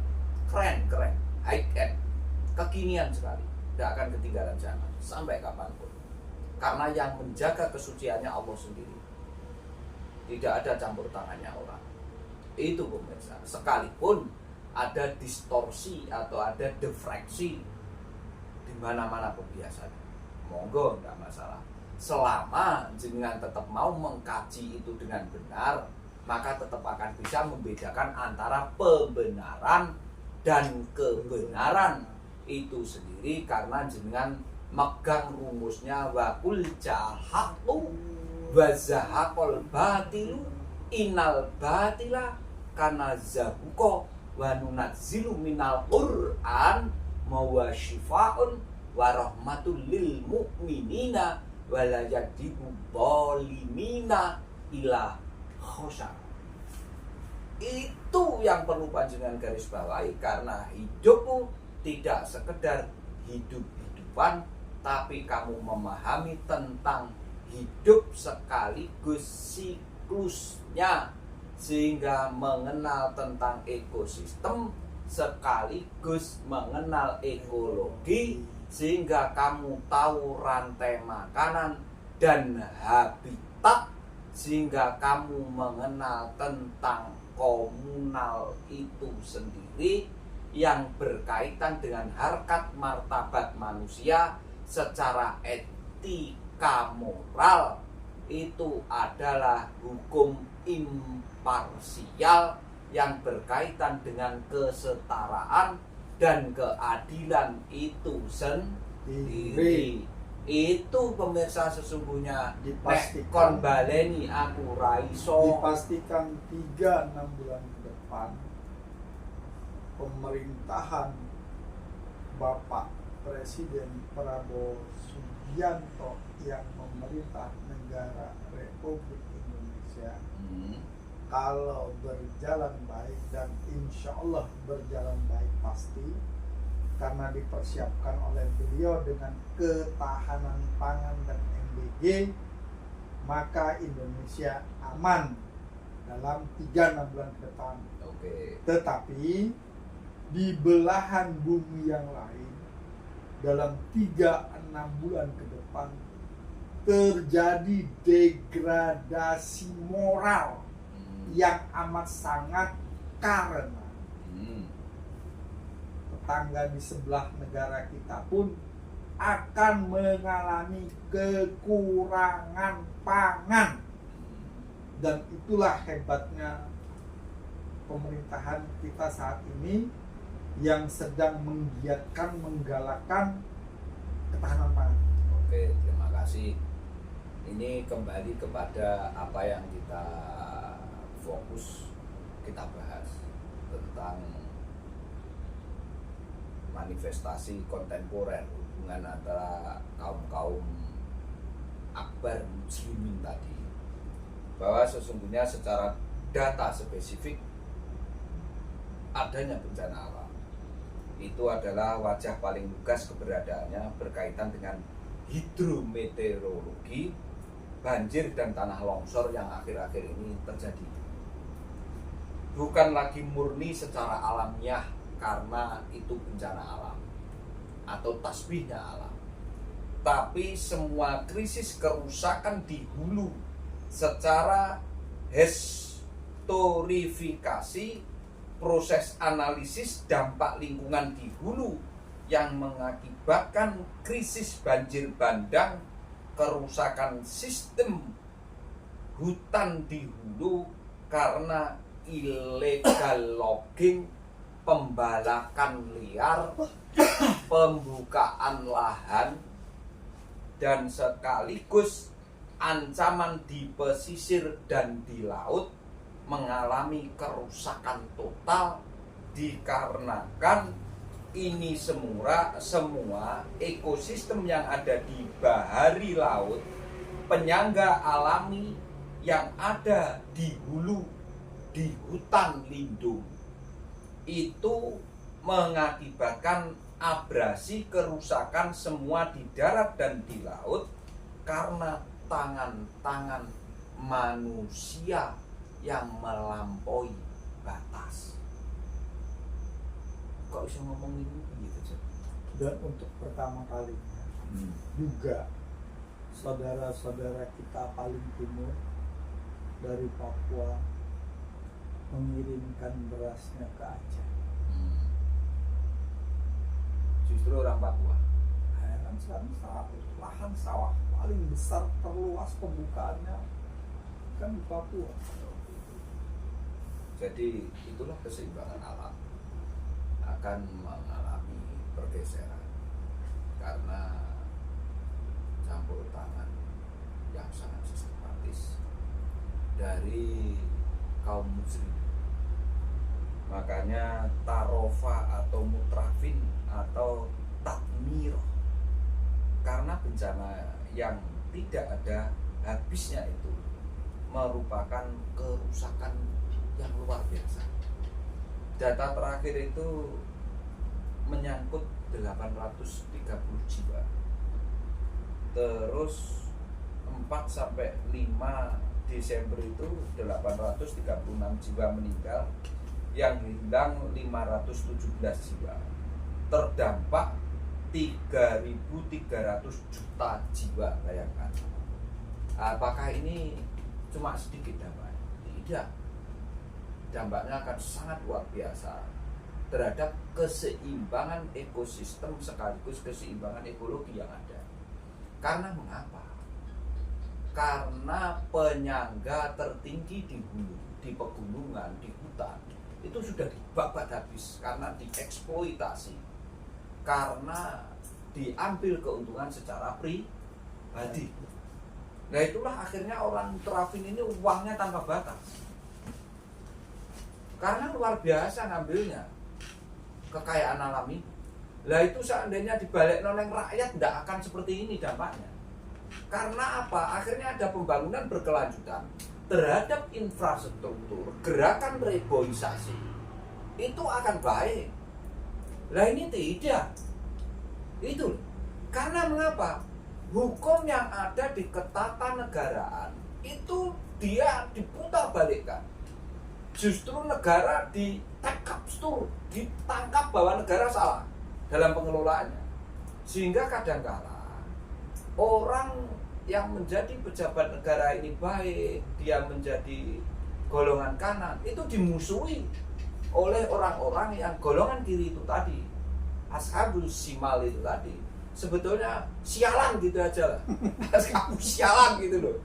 Keren, high-end, kekinian sekali. Tidak akan ketinggalan zaman sampai kapanpun. Karena yang menjaga kesuciannya Allah sendiri. Tidak ada campur tangannya orang. Itu pemirsa. Sekalipun ada distorsi atau ada defraksi di mana-mana biasanya. Monggo, tidak masalah. Selama jenengan tetap mau mengkaji itu dengan benar, maka tetap akan bisa membedakan antara pembenaran dan kebenaran itu sendiri, karena jenengan megang rumusnya wakul jahaqu wa zahaqal batilu innal batila kana zahuqa wa nunazzilu minal qur'an mawa shifaa'un wa rahmatul lil mu'minina wala yadibu dhalimina ila khosyar. Itu yang perlu panjenengan garis bawahi, karena hidupmu tidak sekedar hidup-hidupan, tapi kamu memahami tentang hidup sekaligus siklusnya, sehingga mengenal tentang ekosistem sekaligus mengenal ekologi, sehingga kamu tahu rantai makanan dan habitat, sehingga kamu mengenal tentang komunal itu sendiri yang berkaitan dengan harkat martabat manusia secara etika moral. Itu adalah hukum imparsial yang berkaitan dengan kesetaraan dan keadilan itu sendiri. Itu pemirsa sesungguhnya Dipastikan. kon baleni aku raiso. Dipastikan 3-6 bulan ke depan pemerintahan Bapak Presiden Prabowo Subianto yang memerintah negara Republik Indonesia kalau berjalan baik, dan insya Allah berjalan baik pasti, karena dipersiapkan oleh beliau dengan ketahanan pangan dan MBG, maka Indonesia aman dalam 3-6 bulan ke depan. Oke. Tetapi di belahan bumi yang lain dalam 3-6 bulan ke depan terjadi degradasi moral yang amat sangat, karena tetangga di sebelah negara kita pun akan mengalami kekurangan pangan. Dan itulah hebatnya pemerintahan kita saat ini yang sedang menggiatkan, menggalakkan ketahanan pangan. Oke, terima kasih. Ini kembali kepada apa yang kita fokus, kita bahas tentang manifestasi kontemporer, hubungan antara kaum-kaum akbar muslimin tadi, bahwa sesungguhnya secara data spesifik adanya bencana alam itu adalah wajah paling lugas keberadaannya berkaitan dengan hidrometeorologi, banjir dan tanah longsor yang akhir-akhir ini terjadi. Bukan lagi murni secara alamiah karena itu bencana alam atau tasbihnya alam, tapi semua krisis kerusakan di hulu secara historifikasi, proses analisis dampak lingkungan di hulu yang mengakibatkan krisis banjir bandang, kerusakan sistem hutan di hulu karena illegal logging, pembalakan liar, pembukaan lahan, dan sekaligus ancaman di pesisir dan di laut mengalami kerusakan total dikarenakan ini semua ekosistem yang ada di bahari laut, penyangga alami yang ada di hulu, di hutan lindung, itu mengakibatkan abrasi, kerusakan semua di darat dan di laut karena tangan-tangan manusia yang melampaui batas. Kok bisa ngomong ini gitu? Dan untuk pertama kalinya juga saudara-saudara kita paling timur dari Papua mengirimkan berasnya ke Aceh. Justru orang Papua. Kan sekarang lahan sawah paling besar terluas pembukaannya kan di Papua. Jadi itulah keseimbangan alam akan mengalami pergeseran karena campur tangan yang sangat sistematis dari kaum muslim. Makanya tarofa atau mutrafin atau takmir, karena bencana yang tidak ada habisnya itu merupakan kerusakan yang luar biasa. Data terakhir itu menyangkut 830 jiwa. Terus 4 sampai 5 Desember itu 836 jiwa meninggal, yang hilang 517 jiwa. Terdampak 3.300 juta jiwa, bayangkan. Apakah ini cuma sedikit dampaknya? Tidak. Dampaknya akan sangat luar biasa terhadap keseimbangan ekosistem sekaligus keseimbangan ekologi yang ada. Karena mengapa? Karena penyangga tertinggi di hulu, di pegunungan, di hutan itu sudah dibabat habis karena dieksploitasi, karena diambil keuntungan secara pribadi. Nah itulah akhirnya orang Terafin ini uangnya tanpa batas, karena luar biasa ngambilnya kekayaan alami. Lah itu seandainya dibalik oleh rakyat tidak akan seperti ini dampaknya. Karena apa? Akhirnya ada pembangunan berkelanjutan terhadap infrastruktur, gerakan reboisasi itu akan baik. Lah ini tidak. Itu karena mengapa? Hukum yang ada di ketatanegaraan itu dia diputar balikkan. Justru negara ditangkap bahwa negara salah dalam pengelolaannya. Sehingga kadangkala orang yang menjadi pejabat negara ini baik, dia menjadi golongan kanan, itu dimusuhi oleh orang-orang yang golongan kiri itu tadi, ashabul simal itu tadi. Sebetulnya sialan gitu aja lah. Kamu sialan gitu loh.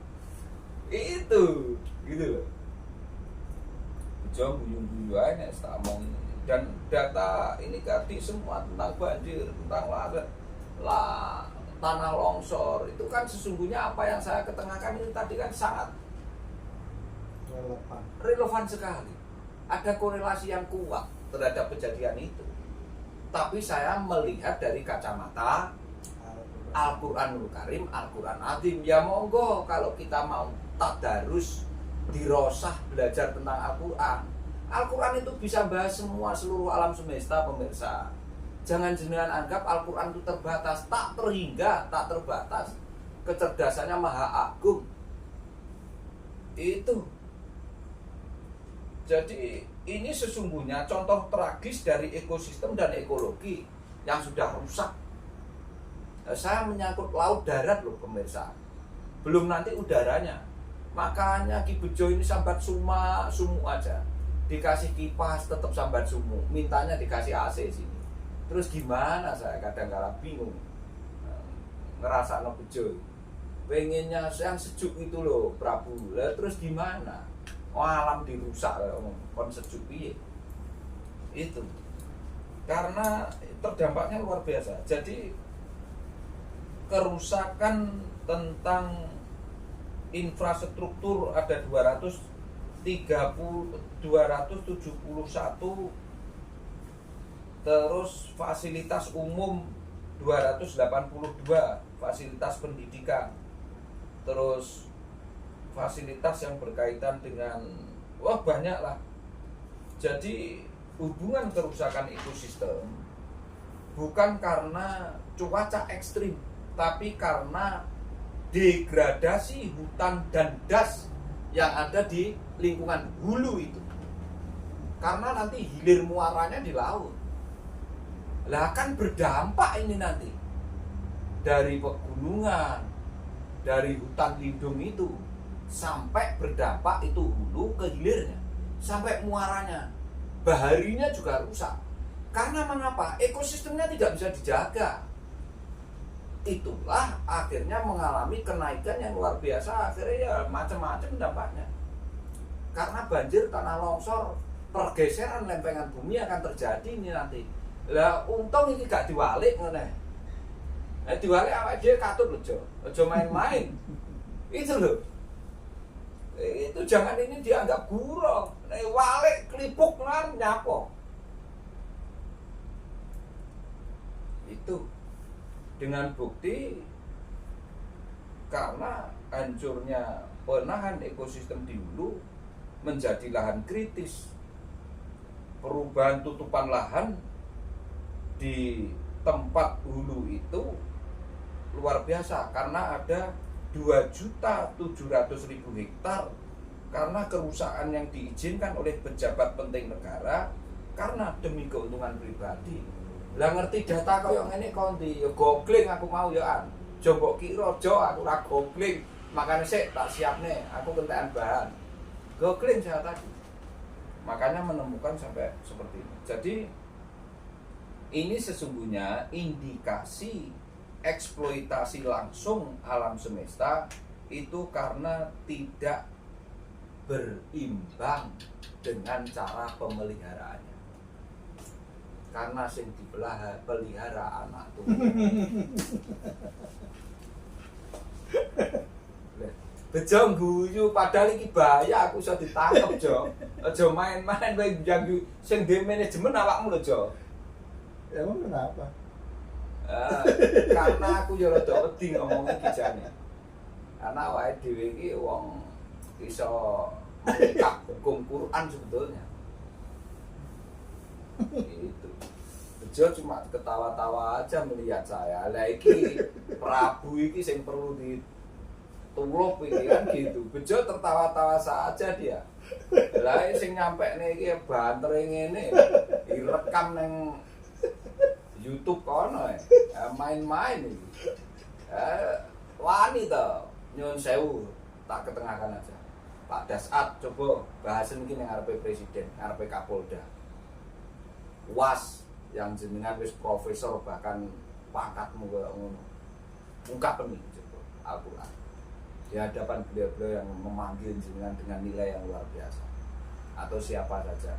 Itu gitu loh. Jauh buyung-buyung aja tak omong. Dan data ini tadi semua tentang banjir, tentang tanah longsor, itu kan sesungguhnya apa yang saya ketengahkan itu tadi kan sangat relevan sekali. Ada korelasi yang kuat terhadap kejadian itu. Tapi saya melihat dari kacamata Al-Quranul Karim, Al-Quran Azim. Ya monggo kalau kita mau tadarus, dirosah, belajar tentang Al-Quran. Al-Quran itu bisa bahas semua seluruh alam semesta, pemirsa. Jangan jenengan anggap Al-Quran itu terbatas, tak terhingga, tak terbatas. Kecerdasannya maha agung. Itu. Jadi ini sesungguhnya contoh tragis dari ekosistem dan ekologi yang sudah rusak. Saya menyangkut laut darat loh pemirsa. Belum nanti udaranya. Makanya Ki Bejo ini sambat sumu aja. Dikasih kipas tetap sambat sumu. Mintanya dikasih AC sini. Terus gimana, saya kadang-kadang bingung ngerasa Bejo pengennya yang sejuk itu loh Prabu. Lah terus gimana? Oh, alam dirusak kon sejuk piye? Itu karena terdampaknya luar biasa. Jadi kerusakan tentang infrastruktur ada 271, terus fasilitas umum 282, fasilitas pendidikan, terus fasilitas yang berkaitan dengan banyak lah. Jadi hubungan kerusakan ekosistem bukan karena cuaca ekstrim, tapi karena degradasi hutan dan das yang ada di lingkungan hulu itu. Karena nanti hilir muaranya di laut. Lah kan berdampak ini nanti dari pegunungan, dari hutan lindung itu sampai berdampak itu hulu ke hilirnya, sampai muaranya, baharinya juga rusak. Karena mengapa? Ekosistemnya tidak bisa dijaga. Itulah akhirnya mengalami kenaikan yang luar biasa. Akhirnya ya macam-macam dampaknya. Karena banjir, tanah longsor, pergeseran lempengan bumi akan terjadi ini nanti. Lah untung ini gak diwalik ngene. Diwalik awake dhewe katut lho, Jo. Aja main-main. Itu loh. Itu jangan ini dianggap gurau. Walik klipuk lan nyapo. Itu dengan bukti karena hancurnya penahan ekosistem di hulu, menjadi lahan kritis. Perubahan tutupan lahan di tempat hulu itu luar biasa karena ada 2.700.000 hektar karena kerusakan yang diizinkan oleh pejabat penting negara karena demi keuntungan pribadi. Lah ngerti data kaya ngene kon ndi ya googling aku mau ya an. Coba kira aja aku ora googling, makanya sik tak siapne, aku kentekan bahan. Googling saya tadi. Makanya menemukan sampai seperti ini. Jadi ini sesungguhnya indikasi eksploitasi langsung alam semesta itu karena tidak berimbang dengan cara pemeliharaannya. Karena sing dipelihara anak tuh. Bejo guyu padahal iki bahaya aku iso ditangkep, Jo. Aja main-main wae jangu sing dhe manajemen awakmu lho, Jo. Emang kenapa? Karena aku ya rada wedi ngomong iki jane. Karena awake dhewe iki wong iso mengikap hukum Quran sebetulnya. Itu. Bejo cuma ketawa-tawa aja melihat saya. Lah iki Prabu iki sing perlu ditulup iki kan gitu. Bejo tertawa-tawa saja dia. Lah sing nyampekne iki bantere ngene direkam ning YouTube kono main-main iki. Wani to nyun sewu tak ketengahkan aja. Pak Dasat coba bahasan iki ning ngarepe presiden, ngarepe Kapolda. Was yang jenengan wis profesor bahkan pangkatmu kaya ngono. Ungkapen iki coba Al-Qur'an. Di hadapan beliau-beliau yang memanggil jenengan dengan nilai yang luar biasa. Atau siapa saja.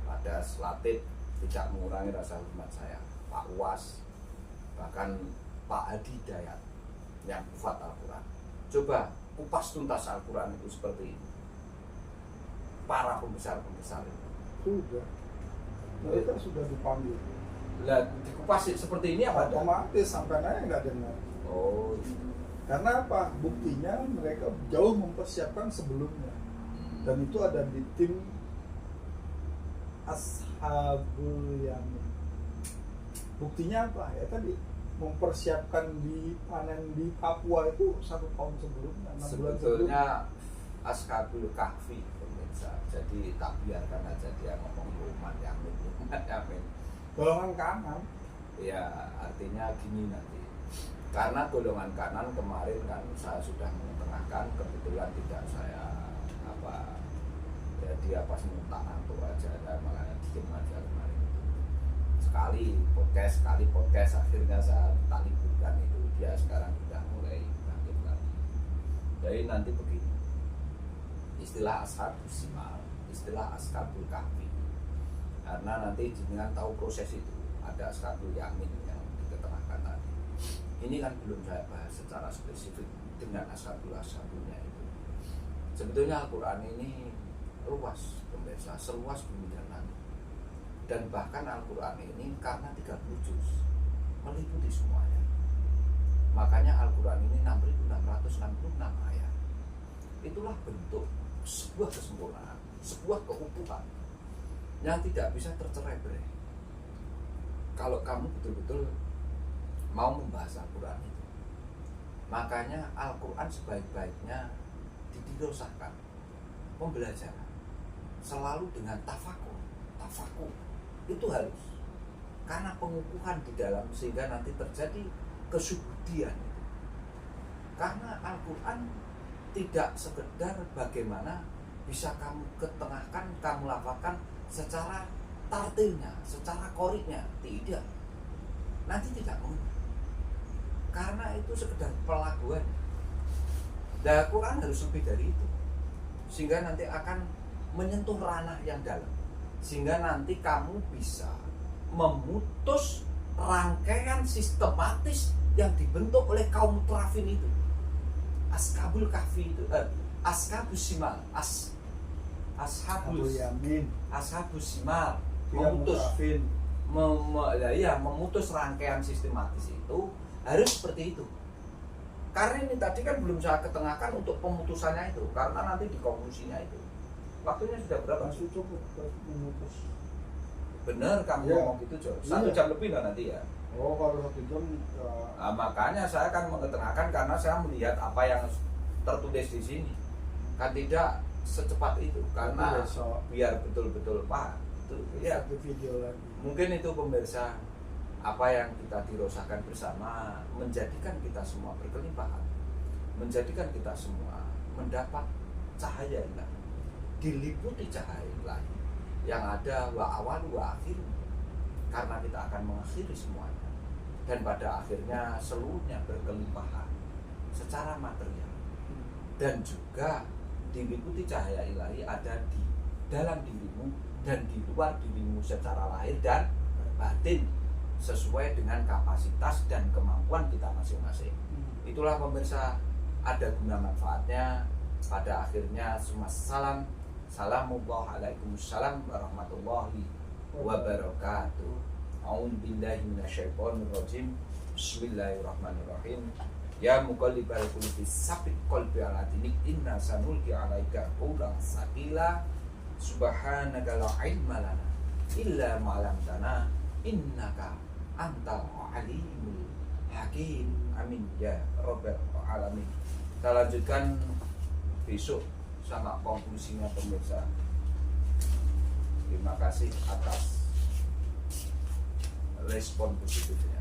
Pak Das Latif tidak mengurangi rasa hormat saya. Pak Was, bahkan Pak Hadi Dayat yang kufat Al-Quran. Coba kupas tuntas Al-Quran itu seperti ini. Para pembesar-pembesar itu. Sudah. Mereka sudah dipanggil. Lah dikupas seperti ini apa? Otomatis sampai nanya nggak dengar. Oh. Karena apa? Buktinya mereka jauh mempersiapkan sebelumnya. Dan itu ada di tim Ashabul Yamin. Buktinya apa? Ya tadi mempersiapkan di panen di Papua itu 1 tahun sebelumnya, 6 bulan sebelumnya. Sebetulnya Ashabul Kahfi pemirsa. Jadi tak biarkan aja dia ngomong Umat Yamin. Golongan kanan. Ya artinya gini nanti. Karena golongan kanan kemarin kan saya sudah mengetengahkan, kebetulan tidak saya ya dia pas minta ngantuk aja dan makanya diem aja kemarin itu. Sekali podcast akhirnya saya tak liburkan itu, dia sekarang sudah mulai bangkit lagi. Jadi nanti begini, istilah Ashabus Simal, istilah Ashabul Kahfi, karena nanti jenengan tahu proses itu, ada Ashabul Yamin yang diketengahkan tadi. Ini kan belum saya bahas secara spesifik dengan Ashabulnya itu. Sebetulnya Al-Quran ini luas pemirsa, seluas bumi dan langit. Dan bahkan Al-Quran ini karena 30 juz meliputi semuanya. Makanya Al-Quran ini 6.666 ayat. Itulah bentuk sebuah kesempurnaan, sebuah keutuhan yang tidak bisa tercerai-berai. Kalau kamu betul-betul mau membahas Al-Quran itu, makanya Al-Quran sebaik-baiknya didirosahkan, pembelajaran selalu dengan tafakur itu harus, karena pengukuhan di dalam sehingga nanti terjadi kesubudian itu. Karena Al-Quran tidak sekedar bagaimana bisa kamu ketengahkan, kamu lafalkan secara tartilnya, secara koriknya, tidak. Nanti tidak mau. Karena itu sekedar pelaguan. Dan Al-Quran harus lebih dari itu. Sehingga nanti akan menyentuh ranah yang dalam. Sehingga nanti kamu bisa memutus rangkaian sistematis yang dibentuk oleh kaum mutrafin itu. Ashabul Kahfi itu, Ashabus Simal, Ashabul Yamin, Ashabus Simal, memutus rangkaian sistematis itu harus seperti itu. Karena ini tadi kan belum saya ketengahkan untuk pemutusannya itu, karena nanti di konklusinya itu. Waktunya sudah berapa? Masih cukup buat memutus. Bener kamu Iya. ngomong gitu, Jo. 1 Iya. jam lebih lah nanti ya. Oh, kalau 1 jam Nah, makanya saya akan mengetengahkan karena saya melihat apa yang tertulis di sini. Kan tidak secepat itu karena besok biar betul-betul paham. Itu ya. satu video lagi. Mungkin itu pemirsa apa yang kita dirasakan bersama menjadikan kita semua berkelimpahan, menjadikan kita semua mendapat cahaya ilahi, diliputi cahaya ilahi yang ada wa awal wa akhir, karena kita akan mengakhiri semuanya dan pada akhirnya seluruhnya berkelimpahan secara material dan juga diliputi cahaya ilahi ada di dalam dirimu dan di luar dirimu secara lahir dan batin sesuai dengan kapasitas dan kemampuan kita masing-masing. Itulah pemirsa, ada guna manfaatnya. Pada akhirnya semua salam, assalamualaikum warahmatullahi wabarakatuh. A'udzubillahi minasyaitonir rajim. Bismillahirrahmanirrahim. Ya muqallibal qulubi tsabbit qalbi ala dinik, inna sanulqi 'alaika qawlan tsaqila. Subhanaka la ilma lana illa ma 'allamtana innaka antal alimul hakim. Amin ya rabbal alamin. Kita lanjutkan besok sama konklusinya pemirsa. Terima kasih atas respon positifnya.